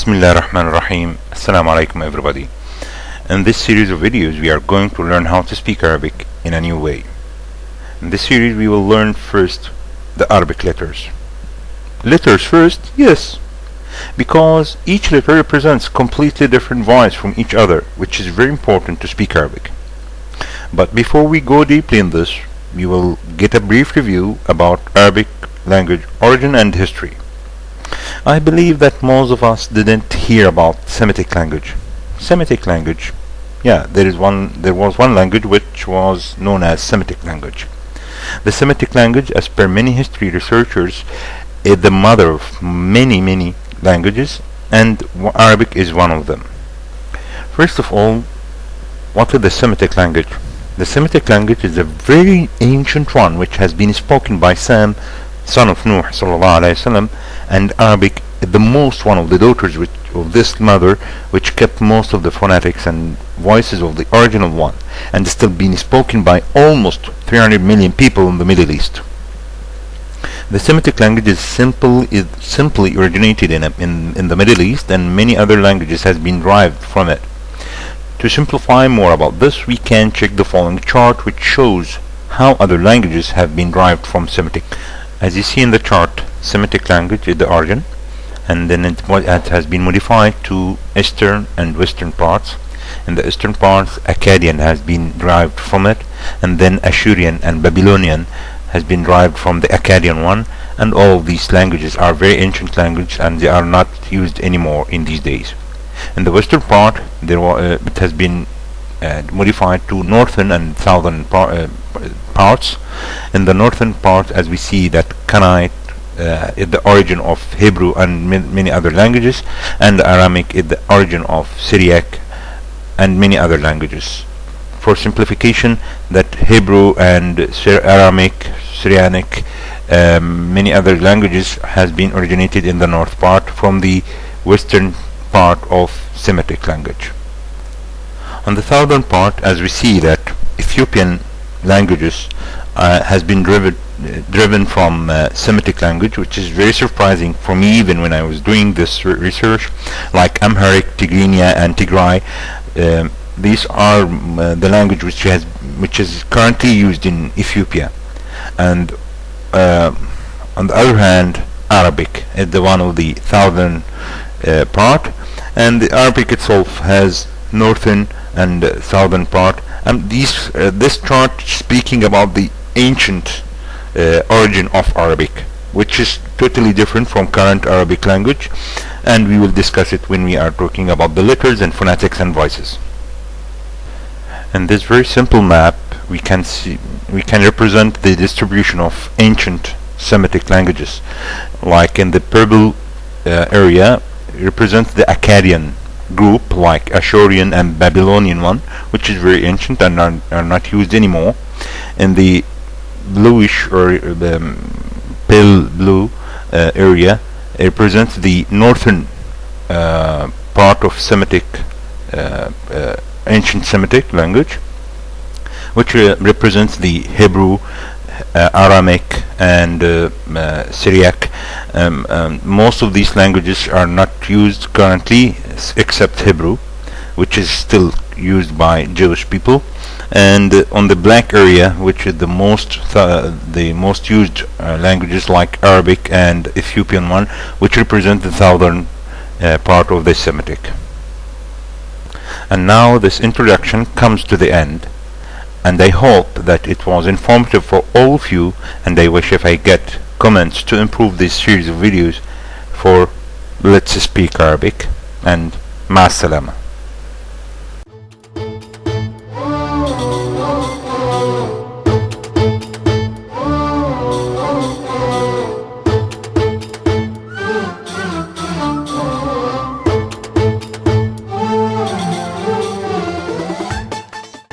Bismillah ar-Rahman ar-Rahim. Assalamu alaikum everybody. In this series of videos we are going to learn how to speak Arabic in a new way. In this series we will learn first the Arabic letters. Letters first? Yes. Because each letter represents completely different voice from each other, which is very important to speak Arabic. But before we go deeply in this, we will get a brief review about Arabic language origin and history. I believe that most of us didn't hear about Semitic language. Semitic language, yeah, there was one language which was known as Semitic language. The Semitic language, as per many history researchers, is the mother of many languages, and Arabic is one of them. First of all, what is the Semitic language? The Semitic language is a very ancient one which has been spoken by Sam, son of Nuh sallallahu alayhi wasallam, and Arabic is the most one of the daughters of this mother, which kept most of the phonetics and voices of the original one, and is still being spoken by almost 300 million people in the Middle East. The Semitic language is simply originated in the Middle East, and many other languages has been derived from it. To simplify more about this, we can check the following chart, which shows how other languages have been derived from Semitic. As you see in the chart, Semitic language is the origin, and then it has been modified to eastern and western parts. In the eastern parts, Akkadian has been derived from it, and then Ashurian and Babylonian has been derived from the Akkadian one, and all of these languages are very ancient languages and they are not used anymore in these days. In the western part, it has been modified to northern and southern parts. In the northern part, as we see that Canaanite is the origin of Hebrew and many other languages, and Aramaic is the origin of Syriac and many other languages. For simplification, that Hebrew and Aramaic, Syrianic, many other languages has been originated in the north part from the western part of Semitic language. On the southern part, as we see that Ethiopian languages has been driven from Semitic language, which is very surprising for me even when I was doing this research, like Amharic, Tigrinya and Tigray. These are the language which is currently used in Ethiopia. And on the other hand, Arabic is the one of the southern part, and the Arabic itself has northern and southern part. And this chart speaking about the ancient origin of Arabic, which is totally different from current Arabic language, and we will discuss it when we are talking about the letters and phonetics and voices. In this very simple map, we can represent the distribution of ancient Semitic languages. Like in the purple area represents the Akkadian group, like Ashurian and Babylonian one, which is very ancient and are not used anymore. In the bluish or pale blue area, it represents the northern part of Semitic, ancient Semitic language, which represents the Hebrew, Aramaic and Syriac. Most of these languages are not used currently except Hebrew, which is still used by Jewish people. And on the black area, which is the most used languages, like Arabic and Ethiopian one, which represent the southern part of the Semitic. And now this introduction comes to the end, and I hope that it was informative for all of you, and I wish if I get comments to improve this series of videos for Let's Speak Arabic, and Ma Salama.